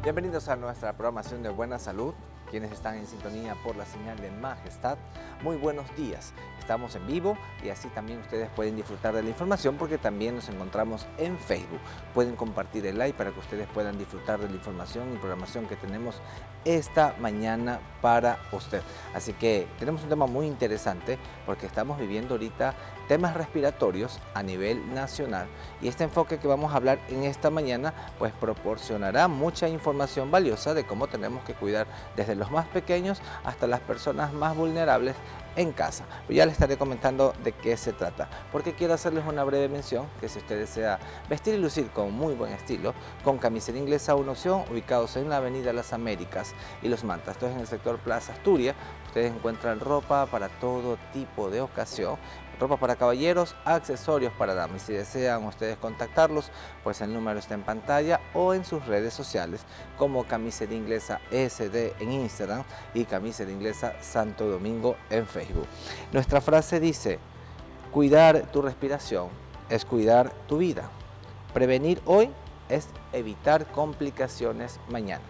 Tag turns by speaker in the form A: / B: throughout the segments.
A: Bienvenidos a nuestra programación de Buena Salud. Quienes están en sintonía por la señal de Majestad, muy buenos días. Estamos en vivo y así también ustedes pueden disfrutar de la información porque también nos encontramos en Facebook. Pueden compartir el like para que ustedes puedan disfrutar de la información y programación que tenemos esta mañana para usted. Así que tenemos un tema muy interesante porque estamos viviendo ahorita temas respiratorios a nivel nacional y este enfoque que vamos a hablar en esta mañana pues proporcionará mucha información valiosa de cómo tenemos que cuidar desde los más pequeños hasta las personas más vulnerables en casa. Pues ya les estaré comentando de qué se trata, porque quiero hacerles una breve mención que si usted desea vestir y lucir con muy buen estilo, con Camisera Inglesa una opción, ubicados en la Avenida Las Américas y Los Mantas, esto es en el sector Plaza Asturias. Ustedes encuentran ropa para todo tipo de ocasión, ropa para caballeros, accesorios para damas. Si desean ustedes contactarlos, pues el número está en pantalla o en sus redes sociales como Camisera Inglesa SD en Instagram y Camisera Inglesa Santo Domingo en Facebook. Nuestra frase dice: cuidar tu respiración es cuidar tu vida. Prevenir hoy es evitar complicaciones mañana.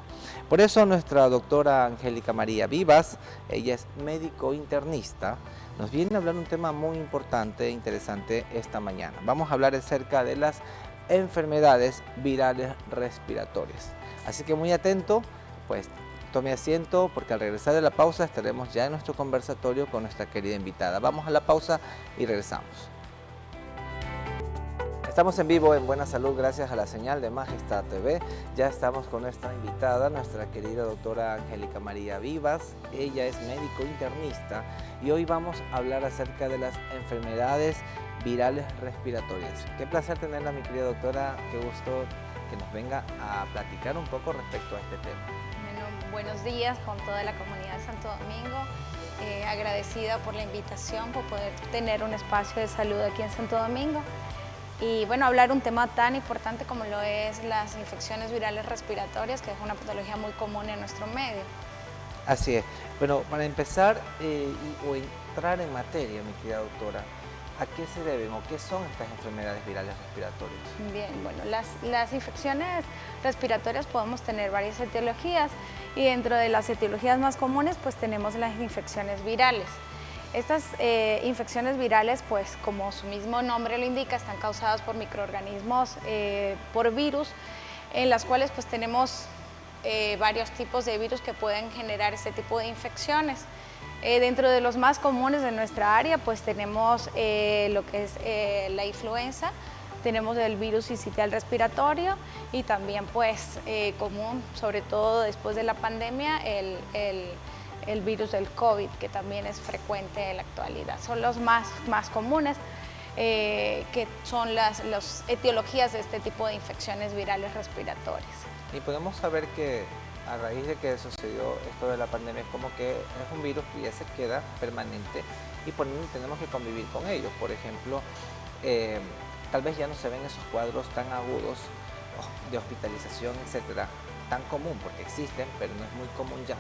A: Por eso nuestra doctora Angélica María Vivas, ella es médico internista, nos viene a hablar un tema muy importante e interesante esta mañana. Vamos a hablar acerca de las enfermedades virales respiratorias. Así que muy atento, pues tome asiento porque al regresar de la pausa estaremos ya en nuestro conversatorio con nuestra querida invitada. Vamos a la pausa y regresamos. Estamos en vivo en Buena Salud gracias a la señal de Majestad TV. Ya estamos con nuestra invitada, nuestra querida doctora Angélica María Vivas. Ella es médico internista y hoy vamos a hablar acerca de las enfermedades virales respiratorias. Qué placer tenerla, mi querida doctora. Qué gusto que nos venga a platicar un poco respecto a este tema.
B: Bueno, buenos días con toda la comunidad de Santo Domingo. Agradecida por la invitación, por poder tener un espacio de salud aquí en Santo Domingo. Y bueno, hablar un tema tan importante como lo es las infecciones virales respiratorias, que es una patología muy común en nuestro medio.
A: Así es. Bueno, para empezar o entrar en materia, mi querida doctora, ¿a qué se deben o qué son estas enfermedades virales respiratorias?
B: Bien, bueno, las infecciones respiratorias podemos tener varias etiologías y dentro de las etiologías más comunes pues tenemos las infecciones virales. Estas infecciones virales, pues como su mismo nombre lo indica, están causadas por microorganismos, por virus, en las cuales pues tenemos varios tipos de virus que pueden generar este tipo de infecciones. Dentro de los más comunes de nuestra área, pues tenemos lo que es la influenza, tenemos el virus sincitial respiratorio y también pues común, sobre todo después de la pandemia, el virus del COVID, que también es frecuente en la actualidad. Son los más comunes, que son las etiologías de este tipo de infecciones virales respiratorias.
A: Y podemos saber que a raíz de que sucedió esto de la pandemia, es como que es un virus que ya se queda permanente y por ende tenemos que convivir con ellos. Por ejemplo, tal vez ya no se ven esos cuadros tan agudos de hospitalización, etcétera, tan común, porque existen, pero no es muy común ya.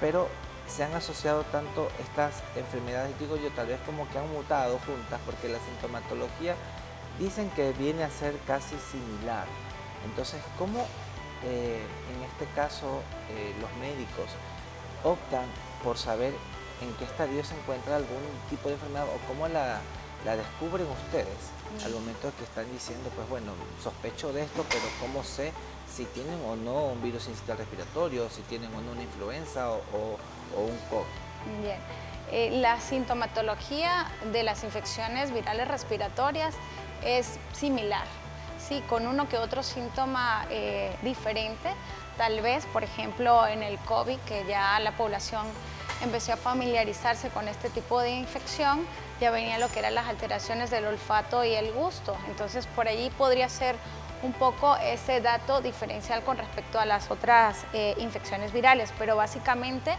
A: Pero se han asociado tanto estas enfermedades, digo yo, tal vez como que han mutado juntas, porque la sintomatología dicen que viene a ser casi similar. Entonces, ¿cómo en este caso los médicos optan por saber en qué estadio se encuentra algún tipo de enfermedad o cómo la descubren ustedes al momento de que están diciendo, pues bueno, sospecho de esto, pero cómo sé si tienen o no un virus sincitial respiratorio, si tienen o no una influenza o un COVID?
B: Bien, la sintomatología de las infecciones virales respiratorias es similar, sí, con uno que otro síntoma diferente. Tal vez, por ejemplo, en el COVID, que ya la población empezó a familiarizarse con este tipo de infección, ya venía lo que eran las alteraciones del olfato y el gusto. Entonces, por allí podría ser un poco ese dato diferencial con respecto a las otras infecciones virales, pero básicamente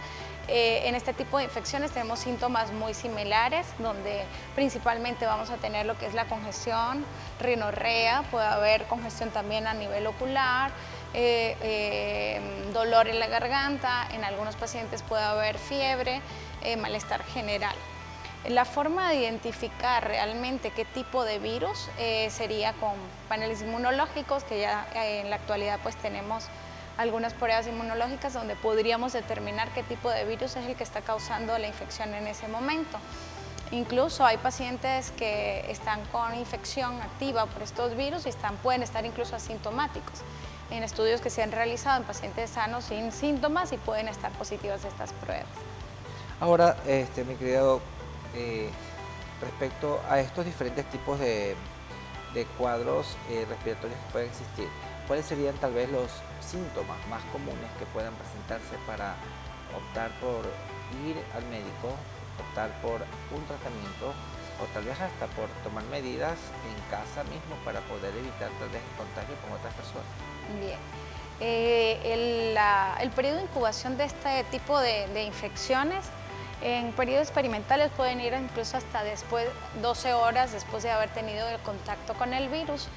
B: en este tipo de infecciones tenemos síntomas muy similares, donde principalmente vamos a tener lo que es la congestión, rinorrea, puede haber congestión también a nivel ocular, dolor en la garganta, en algunos pacientes puede haber fiebre, malestar general. La forma de identificar realmente qué tipo de virus sería con paneles inmunológicos, que ya en la actualidad pues tenemos algunas pruebas inmunológicas donde podríamos determinar qué tipo de virus es el que está causando la infección en ese momento. Incluso hay pacientes que están con infección activa por estos virus y pueden estar incluso asintomáticos. En estudios que se han realizado en pacientes sanos sin síntomas y pueden estar positivos de estas pruebas.
A: Ahora, mi querido, respecto a estos diferentes tipos de cuadros respiratorios que pueden existir, ¿cuáles serían tal vez los síntomas más comunes que puedan presentarse para optar por ir al médico, optar por un tratamiento o tal vez hasta por tomar medidas en casa mismo para poder evitar tal vez el contagio con otras personas?
B: Bien. El periodo de incubación de este tipo de infecciones en periodos experimentales pueden ir incluso hasta 12 horas después de haber tenido el contacto con el virus,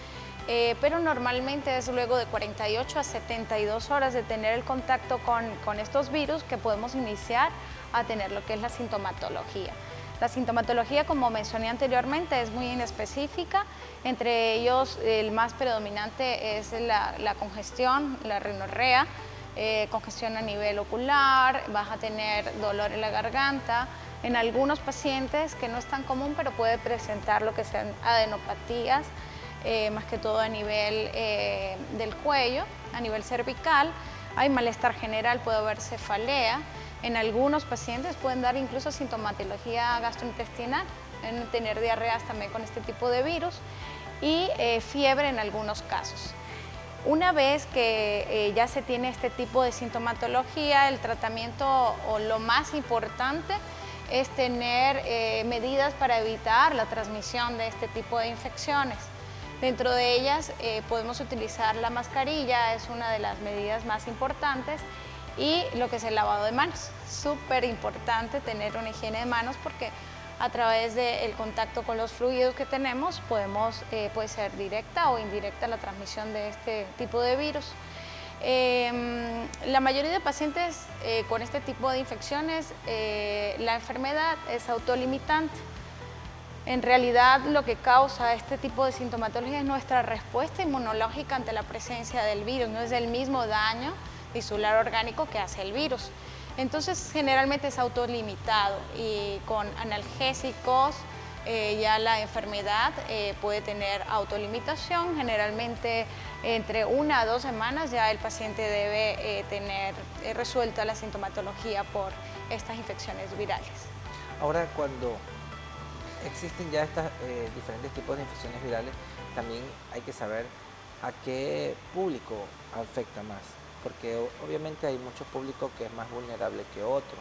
B: pero normalmente es luego de 48 a 72 horas de tener el contacto con estos virus que podemos iniciar a tener lo que es la sintomatología. La sintomatología, como mencioné anteriormente, es muy inespecífica. Entre ellos, el más predominante es la congestión, la rinorrea, congestión a nivel ocular, vas a tener dolor en la garganta. En algunos pacientes, que no es tan común, pero puede presentar lo que sean adenopatías, más que todo a nivel del cuello, a nivel cervical. Hay malestar general, puede haber cefalea. En algunos pacientes pueden dar incluso sintomatología gastrointestinal, tener diarreas también con este tipo de virus y fiebre en algunos casos. Una vez que ya se tiene este tipo de sintomatología, el tratamiento o lo más importante es tener medidas para evitar la transmisión de este tipo de infecciones. Dentro de ellas podemos utilizar la mascarilla, es una de las medidas más importantes, y lo que es el lavado de manos. Súper importante tener una higiene de manos porque a través del contacto con los fluidos que tenemos puede ser directa o indirecta la transmisión de este tipo de virus. La mayoría de pacientes con este tipo de infecciones, la enfermedad es autolimitante. En realidad, lo que causa este tipo de sintomatología es nuestra respuesta inmunológica ante la presencia del virus, no es el mismo daño tisular orgánico que hace el virus. Entonces, generalmente es autolimitado y con analgésicos ya la enfermedad puede tener autolimitación. Generalmente, entre 1 a 2 semanas ya el paciente debe tener resuelta la sintomatología por estas infecciones virales.
A: Ahora, cuando existen ya estos diferentes tipos de infecciones virales, también hay que saber a qué público afecta más, porque obviamente hay mucho público que es más vulnerable que otro,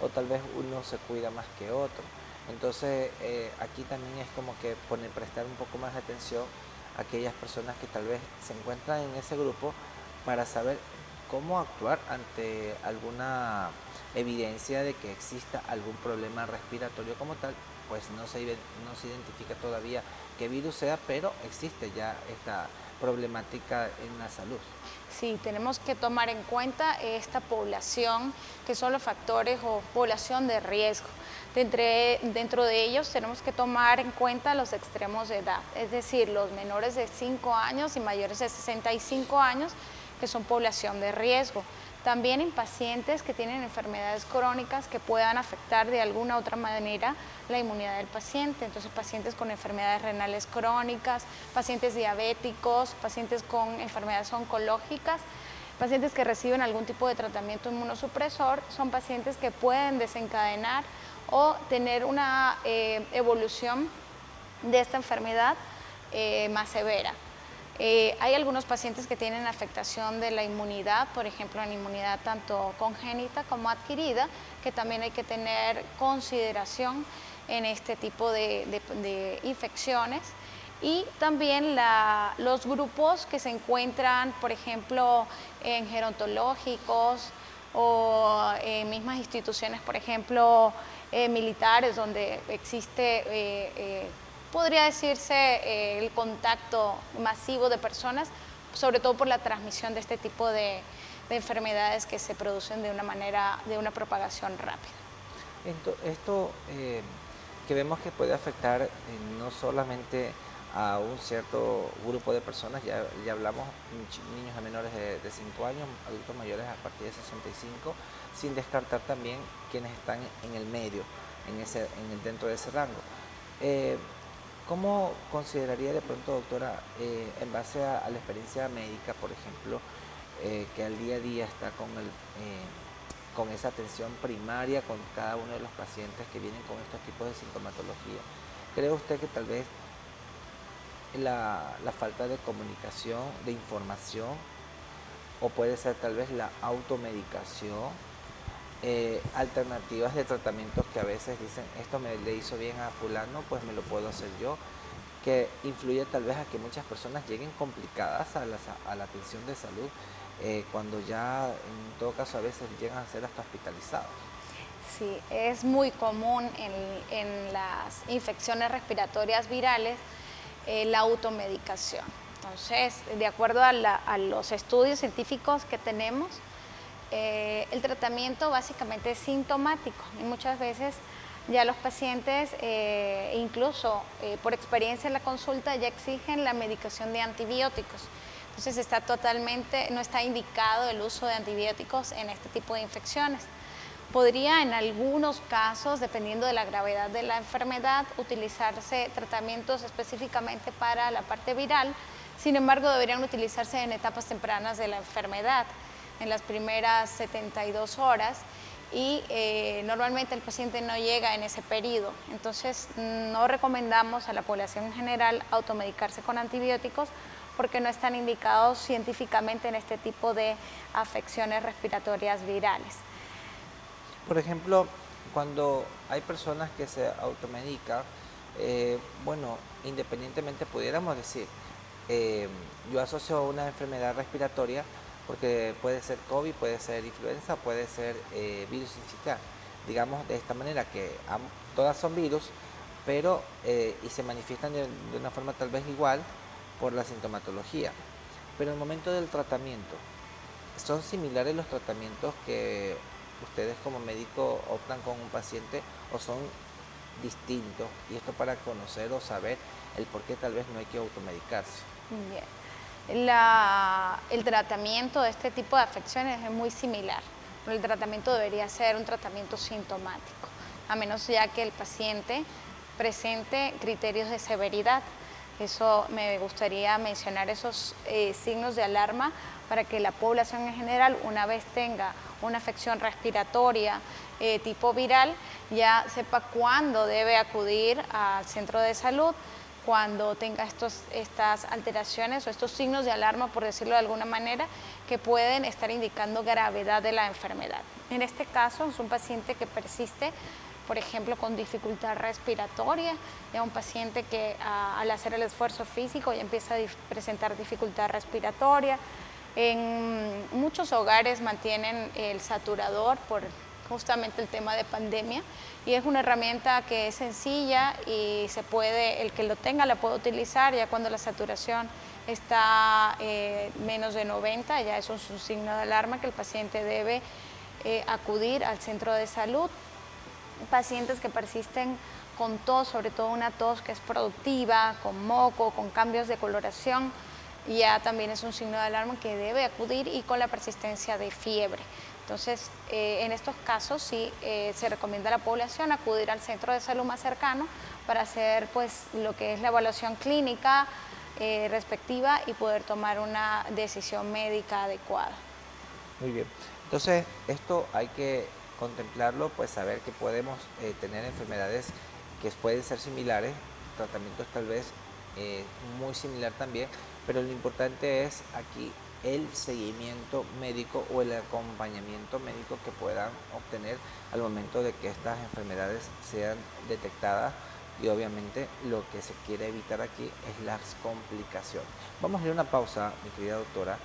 A: o tal vez uno se cuida más que otro. Entonces, aquí también es como que prestar un poco más de atención a aquellas personas que tal vez se encuentran en ese grupo para saber cómo actuar ante alguna evidencia de que exista algún problema respiratorio como tal. Pues no se identifica todavía qué virus sea, pero existe ya esta problemática en la salud.
B: Sí, tenemos que tomar en cuenta esta población, que son los factores o población de riesgo. Dentro de ellos tenemos que tomar en cuenta los extremos de edad, es decir, los menores de 5 años y mayores de 65 años, que son población de riesgo. También en pacientes que tienen enfermedades crónicas que puedan afectar de alguna u otra manera la inmunidad del paciente. Entonces, pacientes con enfermedades renales crónicas, pacientes diabéticos, pacientes con enfermedades oncológicas, pacientes que reciben algún tipo de tratamiento inmunosupresor, son pacientes que pueden desencadenar o tener una evolución de esta enfermedad más severa. Hay algunos pacientes que tienen afectación de la inmunidad, por ejemplo, en inmunidad tanto congénita como adquirida, que también hay que tener consideración en este tipo de infecciones. Y también los grupos que se encuentran, por ejemplo, en gerontológicos o en mismas instituciones, por ejemplo, militares, donde existe podría decirse el contacto masivo de personas, sobre todo por la transmisión de este tipo de enfermedades que se producen de una propagación rápida.
A: Esto que vemos que puede afectar no solamente a un cierto grupo de personas, ya hablamos niños de menores de 5 años, adultos mayores a partir de 65, sin descartar también quienes están en el medio, dentro de ese rango. ¿Cómo consideraría de pronto, doctora, en base a la experiencia médica, por ejemplo, que al día a día está con esa atención primaria con cada uno de los pacientes que vienen con estos tipos de sintomatología? ¿Cree usted que tal vez la falta de comunicación, de información, o puede ser tal vez la automedicación, alternativas de tratamientos que a veces dicen, esto le hizo bien a fulano, pues me lo puedo hacer yo, que influye tal vez a que muchas personas lleguen complicadas a la atención de salud, cuando ya en todo caso a veces llegan a ser hasta hospitalizados?
B: Sí, es muy común en las infecciones respiratorias virales la automedicación. Entonces, de acuerdo a los estudios científicos que tenemos, el tratamiento básicamente es sintomático y muchas veces ya los pacientes, incluso por experiencia en la consulta, ya exigen la medicación de antibióticos. Entonces no está indicado el uso de antibióticos en este tipo de infecciones. Podría en algunos casos, dependiendo de la gravedad de la enfermedad, utilizarse tratamientos específicamente para la parte viral. Sin embargo, deberían utilizarse en etapas tempranas de la enfermedad, en las primeras 72 horas, y normalmente el paciente no llega en ese periodo. Entonces, no recomendamos a la población en general automedicarse con antibióticos porque no están indicados científicamente en este tipo de afecciones respiratorias virales.
A: Por ejemplo, cuando hay personas que se automedican, bueno, independientemente pudiéramos decir, yo asocio una enfermedad respiratoria porque puede ser COVID, puede ser influenza, puede ser virus sincitial. Digamos de esta manera que todas son virus, pero y se manifiestan de una forma tal vez igual por la sintomatología. Pero en el momento del tratamiento, ¿son similares los tratamientos que ustedes como médico optan con un paciente o son distintos? Y esto para conocer o saber el por qué tal vez no hay que automedicarse.
B: Bien. El tratamiento de este tipo de afecciones es muy similar. El tratamiento debería ser un tratamiento sintomático, a menos ya que el paciente presente criterios de severidad. Eso me gustaría mencionar esos signos de alarma para que la población en general, una vez tenga una afección respiratoria tipo viral, ya sepa cuándo debe acudir al centro de salud, cuando tenga estas alteraciones o estos signos de alarma, por decirlo de alguna manera, que pueden estar indicando gravedad de la enfermedad. En este caso es un paciente que persiste, por ejemplo, con dificultad respiratoria, ya un paciente que al hacer el esfuerzo físico ya empieza a presentar dificultad respiratoria. En muchos hogares mantienen el saturador por justamente el tema de pandemia, y es una herramienta que es sencilla y el que lo tenga la puede utilizar ya cuando la saturación está menos de 90, ya eso es un signo de alarma que el paciente debe acudir al centro de salud. Pacientes que persisten con tos, sobre todo una tos que es productiva, con moco, con cambios de coloración, ya también es un signo de alarma que debe acudir, y con la persistencia de fiebre. Entonces, en estos casos sí se recomienda a la población acudir al centro de salud más cercano para hacer pues lo que es la evaluación clínica respectiva y poder tomar una decisión médica adecuada.
A: Muy bien. Entonces, esto hay que contemplarlo, pues saber que podemos tener enfermedades que pueden ser similares, tratamientos tal vez muy similar también, pero lo importante es aquí el seguimiento médico o el acompañamiento médico que puedan obtener al momento de que estas enfermedades sean detectadas, y obviamente lo que se quiere evitar aquí es las complicaciones. Vamos a ir a una pausa, mi querida doctora,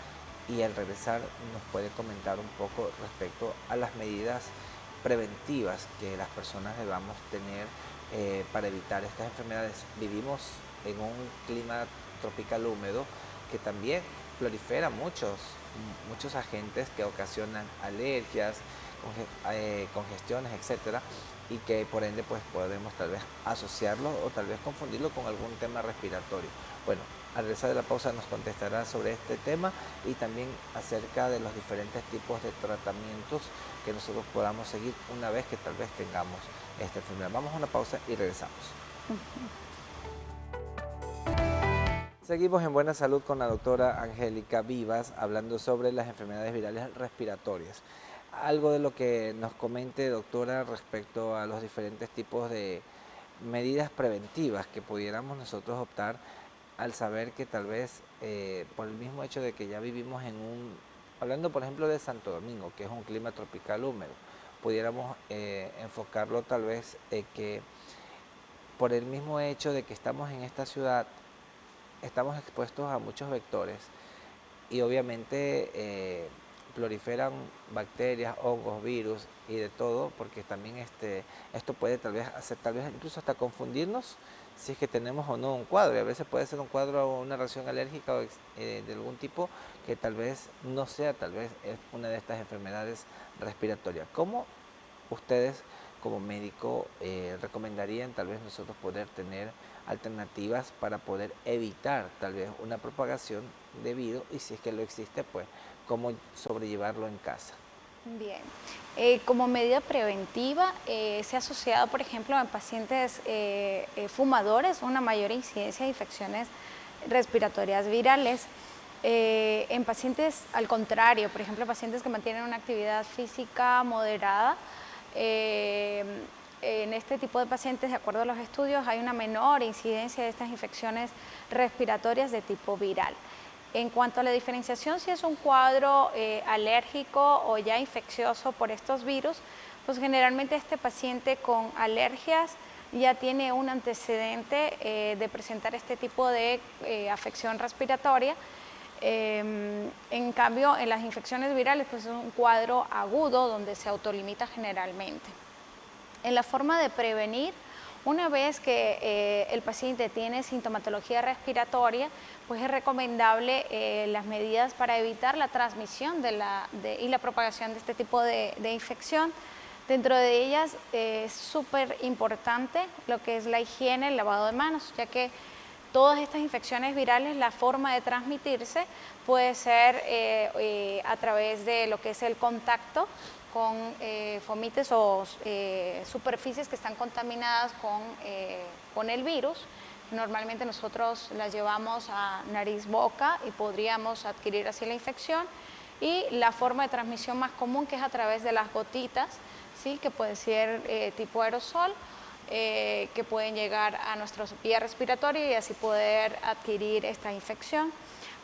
A: y al regresar nos puede comentar un poco respecto a las medidas preventivas que las personas debamos tener para evitar estas enfermedades. Vivimos en un clima tropical húmedo que también prolifera muchos muchos agentes que ocasionan alergias, congestiones, etcétera, y que por ende pues podemos tal vez asociarlo o tal vez confundirlo con algún tema respiratorio. Bueno, al regresar de la pausa nos contestará sobre este tema y también acerca de los diferentes tipos de tratamientos que nosotros podamos seguir una vez que tal vez tengamos esta enfermedad. Vamos a una pausa y regresamos. Seguimos en Buena Salud con la doctora Angélica Vivas hablando sobre las enfermedades virales respiratorias. Algo de lo que nos comente, doctora, respecto a los diferentes tipos de medidas preventivas que pudiéramos nosotros optar al saber que tal vez por el mismo hecho de que ya vivimos en hablando por ejemplo de Santo Domingo, que es un clima tropical húmedo, pudiéramos enfocarlo tal vez que por el mismo hecho de que estamos en esta ciudad, estamos expuestos a muchos vectores y obviamente proliferan bacterias, hongos, virus y de todo, porque también esto puede tal vez hacer, tal vez incluso hasta confundirnos si es que tenemos o no un cuadro, y a veces puede ser un cuadro o una reacción alérgica de algún tipo que tal vez no sea, tal vez es una de estas enfermedades respiratorias. ¿Cómo ustedes como médico recomendarían tal vez nosotros poder tener alternativas para poder evitar tal vez una propagación de virus y si es que lo existe, pues cómo sobrellevarlo en casa?
B: Bien, como medida preventiva se ha asociado, por ejemplo, en pacientes fumadores una mayor incidencia de infecciones respiratorias virales. En pacientes al contrario, por ejemplo, pacientes que mantienen una actividad física moderada, eh, en este tipo de pacientes, de acuerdo a los estudios, hay una menor incidencia de estas infecciones respiratorias de tipo viral. En cuanto a la diferenciación, si es un cuadro alérgico o ya infeccioso por estos virus, pues generalmente este paciente con alergias ya tiene un antecedente de presentar este tipo de afección respiratoria. En cambio, en las infecciones virales, pues es un cuadro agudo donde se autolimita generalmente. En la forma de prevenir, una vez que el paciente tiene sintomatología respiratoria, pues es recomendable las medidas para evitar la transmisión y la propagación de este tipo de infección. Dentro de ellas es súper importante lo que es la higiene, el lavado de manos, ya que todas estas infecciones virales, la forma de transmitirse puede ser a través de lo que es el contacto con fomites o superficies que están contaminadas con el virus. Normalmente nosotros las llevamos a nariz-boca y podríamos adquirir así la infección. Y la forma de transmisión más común, que es a través de las gotitas, ¿sí? Que puede ser tipo aerosol, que pueden llegar a nuestro vía respiratoria y así poder adquirir esta infección.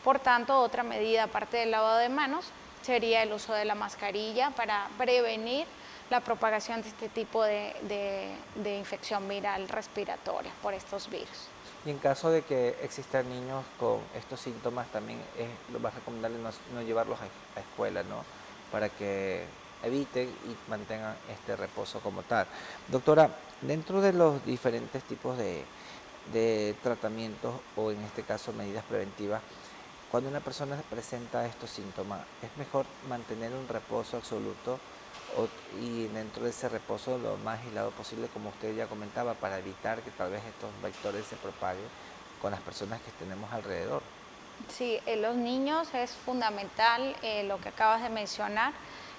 B: Por tanto, otra medida aparte del lavado de manos sería el uso de la mascarilla para prevenir la propagación de este tipo de infección viral respiratoria por estos virus.
A: Y en caso de que existan niños con estos síntomas, también es lo más recomendable no llevarlos a escuela, ¿no? Para que eviten y mantengan este reposo como tal. Doctora, dentro de los diferentes tipos de tratamientos o en este caso medidas preventivas, cuando una persona presenta estos síntomas, es mejor mantener un reposo absoluto y dentro de ese reposo lo más aislado posible, como usted ya comentaba, para evitar que tal vez estos vectores se propaguen con las personas que tenemos alrededor.
B: Sí, en los niños es fundamental lo que acabas de mencionar.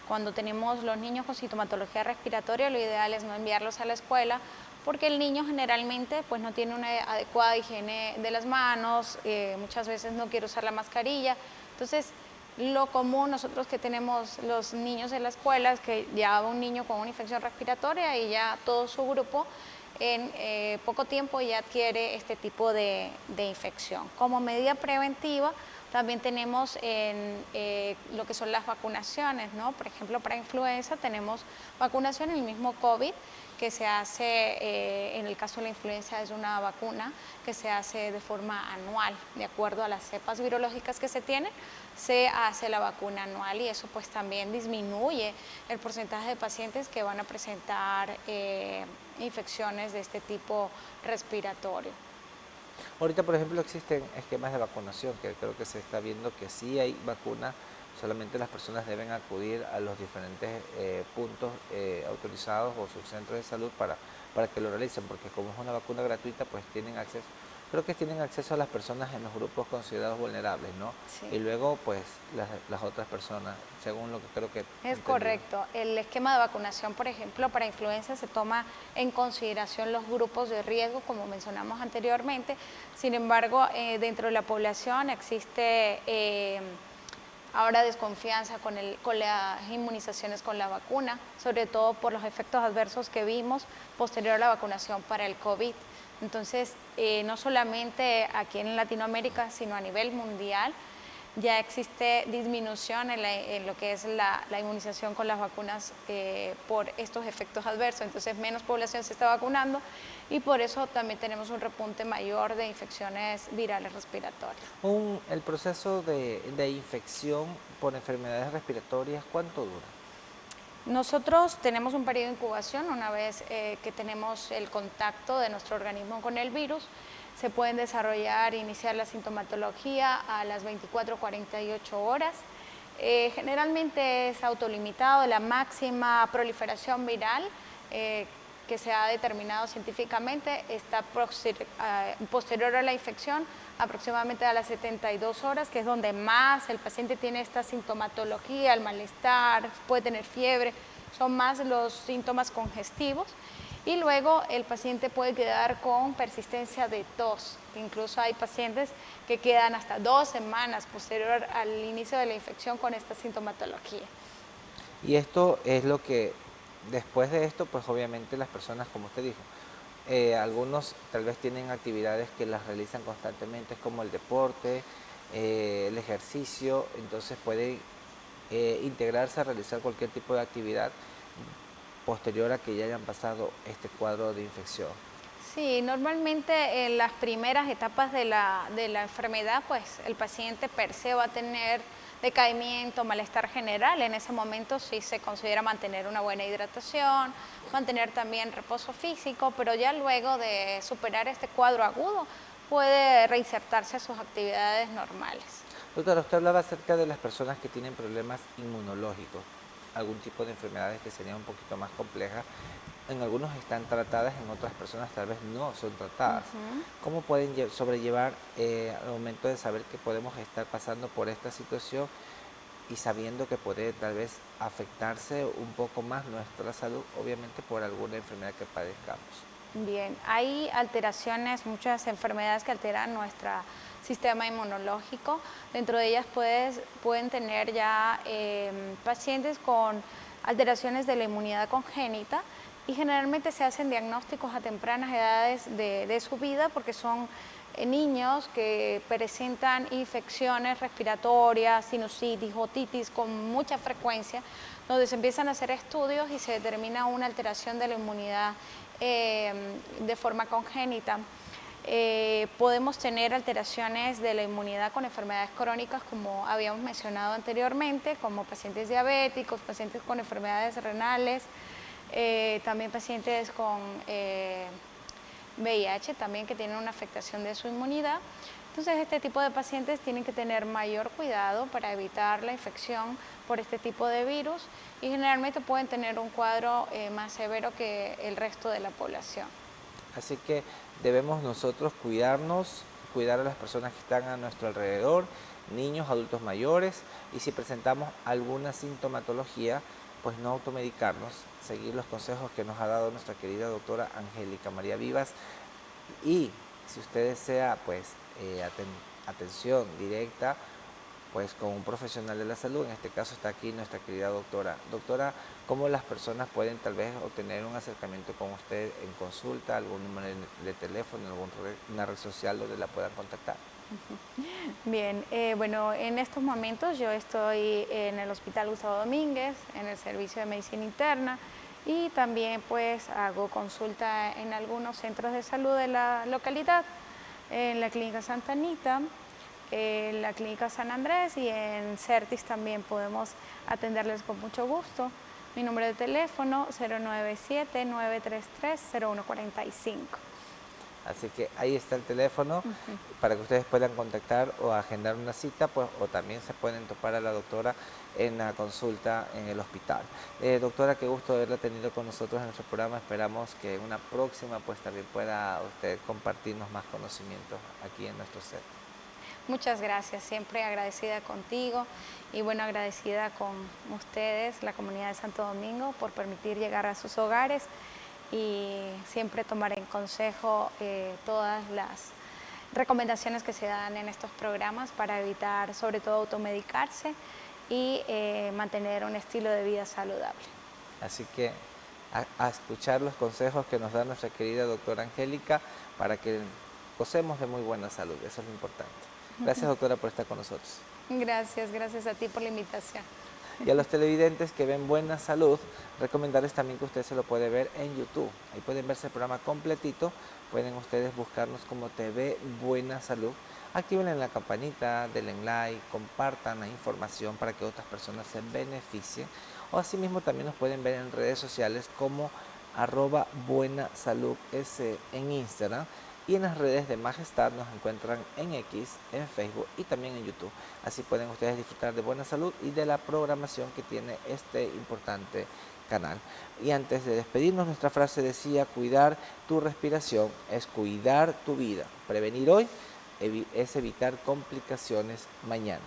B: Cuando tenemos los niños con sintomatología respiratoria, lo ideal es no enviarlos a la escuela porque el niño generalmente pues, no tiene una adecuada higiene de las manos, muchas veces no quiere usar la mascarilla. Entonces, lo común nosotros que tenemos los niños en la escuela es que ya va un niño con una infección respiratoria y ya todo su grupo en poco tiempo ya adquiere este tipo de infección. Como medida preventiva, también tenemos lo que son las vacunaciones, ¿no? Por ejemplo, para influenza tenemos vacunación en el mismo COVID, que se hace, en el caso de la influenza es una vacuna que se hace de forma anual, de acuerdo a las cepas virológicas que se tienen, se hace la vacuna anual y eso pues también disminuye el porcentaje de pacientes que van a presentar infecciones de este tipo respiratorio.
A: Ahorita, por ejemplo, existen esquemas de vacunación que creo que se está viendo que sí hay vacunas solamente las personas deben acudir a los diferentes puntos autorizados o sus centros de salud para que lo realicen, porque como es una vacuna gratuita, pues tienen acceso, creo que tienen acceso a las personas en los grupos considerados vulnerables, ¿no?
B: Sí.
A: Y luego, pues, las otras personas, según lo que creo que...
B: Es
A: entendí.
B: correcto. El esquema de vacunación, por ejemplo, para influenza se toma en consideración los grupos de riesgo, como mencionamos anteriormente. Sin embargo, dentro de la población existe ahora desconfianza con las inmunizaciones con la vacuna, sobre todo por los efectos adversos que vimos posterior a la vacunación para el COVID. Entonces, no solamente aquí en Latinoamérica, sino a nivel mundial, ya existe disminución en lo que es la inmunización con las vacunas por estos efectos adversos. Entonces, menos población se está vacunando y por eso también tenemos un repunte mayor de infecciones virales respiratorias.
A: El proceso de infección por enfermedades respiratorias, ¿cuánto dura?
B: Nosotros tenemos un periodo de incubación. Una vez que tenemos el contacto de nuestro organismo con el virus, se pueden desarrollar, iniciar la sintomatología a las 24 o 48 horas. Generalmente es autolimitado. La máxima proliferación viral que se ha determinado científicamente está posterior a la infección, aproximadamente a las 72 horas, que es donde más el paciente tiene esta sintomatología, el malestar, puede tener fiebre, son más los síntomas congestivos. Y luego el paciente puede quedar con persistencia de tos. Incluso hay pacientes que quedan hasta 2 semanas posterior al inicio de la infección con esta sintomatología.
A: Y esto es lo que, después de esto, pues obviamente las personas, como usted dijo, algunos tal vez tienen actividades que las realizan constantemente, como el deporte, el ejercicio, entonces pueden integrarse a realizar cualquier tipo de actividad posterior a que ya hayan pasado este cuadro de infección.
B: Sí, normalmente en las primeras etapas de la enfermedad, pues el paciente per se va a tener decaimiento, malestar general. En ese momento sí se considera mantener una buena hidratación, mantener también reposo físico, pero ya luego de superar este cuadro agudo puede reinsertarse a sus actividades normales.
A: Doctora, usted hablaba acerca de las personas que tienen problemas inmunológicos, algún tipo de enfermedades que serían un poquito más complejas. En algunos están tratadas, en otras personas tal vez no son tratadas. ¿Cómo pueden sobrellevar al momento de saber que podemos estar pasando por esta situación y sabiendo que puede tal vez afectarse un poco más nuestra salud, obviamente por alguna enfermedad que padezcamos?
B: Bien, hay alteraciones, muchas enfermedades que alteran nuestro sistema inmunológico. Dentro de ellas pueden tener ya pacientes con alteraciones de la inmunidad congénita y generalmente se hacen diagnósticos a tempranas edades de su vida porque son niños que presentan infecciones respiratorias, sinusitis, otitis con mucha frecuencia, donde se empiezan a hacer estudios y se determina una alteración de la inmunidad de forma congénita. Podemos tener alteraciones de la inmunidad con enfermedades crónicas, como habíamos mencionado anteriormente, como pacientes diabéticos, pacientes con enfermedades renales, también pacientes con VIH también que tienen una afectación de su inmunidad. Entonces este tipo de pacientes tienen que tener mayor cuidado para evitar la infección por este tipo de virus y generalmente pueden tener un cuadro más severo que el resto de la población.
A: Así que debemos nosotros cuidarnos, cuidar a las personas que están a nuestro alrededor, niños, adultos mayores, y si presentamos alguna sintomatología, pues no automedicarnos, seguir los consejos que nos ha dado nuestra querida doctora Angélica María Vivas. Y si usted desea pues atención directa pues con un profesional de la salud, en este caso está aquí nuestra querida doctora. Doctora, ¿cómo las personas pueden tal vez obtener un acercamiento con usted en consulta, algún número de teléfono, alguna red social donde la puedan contactar?
B: Bien, bueno, en estos momentos yo estoy en el Hospital Gustavo Domínguez, en el servicio de medicina interna y también pues hago consulta en algunos centros de salud de la localidad, en la Clínica Santa Anita, en la Clínica San Andrés y en Certis también podemos atenderles con mucho gusto. Mi número de teléfono 097-933-0145.
A: Así que ahí está el teléfono para que ustedes puedan contactar o agendar una cita, pues, o también se pueden topar a la doctora en la consulta en el hospital. Doctora, qué gusto haberla tenido con nosotros en nuestro programa. Esperamos que en una próxima pues también pueda usted compartirnos más conocimientos aquí en nuestro set.
B: Muchas gracias, siempre agradecida contigo y bueno, agradecida con ustedes, la comunidad de Santo Domingo, por permitir llegar a sus hogares y siempre tomar en consejo todas las recomendaciones que se dan en estos programas para evitar sobre todo automedicarse y mantener un estilo de vida saludable.
A: Así que a escuchar los consejos que nos da nuestra querida doctora Angélica para que gocemos de muy buena salud, eso es lo importante. Gracias, doctora, por estar con nosotros.
B: Gracias a ti por la invitación.
A: Y a los televidentes que ven Buena Salud, recomendarles también que usted se lo puede ver en YouTube. Ahí pueden verse el programa completito, pueden ustedes buscarnos como TV Buena Salud. Activen la campanita, denle like, compartan la información para que otras personas se beneficien. O asimismo también nos pueden ver en redes sociales como @buenasaludS en Instagram. Y en las redes de Majestad nos encuentran en X, en Facebook y también en YouTube. Así pueden ustedes disfrutar de buena salud y de la programación que tiene este importante canal. Y antes de despedirnos, nuestra frase decía: cuidar tu respiración es cuidar tu vida. Prevenir hoy es evitar complicaciones mañana.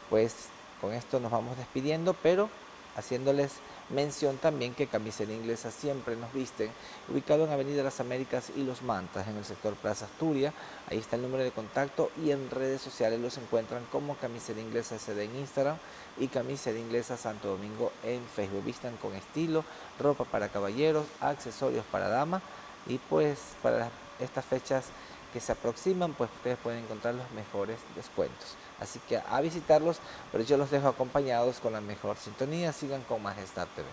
A: Pues con esto nos vamos despidiendo, pero haciéndoles mención también que Camisería Inglesa siempre nos visten, ubicado en Avenida Las Américas y Los Mantas, en el sector Plaza Asturias. Ahí está el número de contacto y en redes sociales los encuentran como Camisería Inglesa SD en Instagram y Camisería Inglesa Santo Domingo en Facebook. Vistan con estilo, ropa para caballeros, accesorios para damas y pues para estas fechas que se aproximan, pues ustedes pueden encontrar los mejores descuentos. Así que a visitarlos, pero yo los dejo acompañados con la mejor sintonía. Sigan con Majestad TV.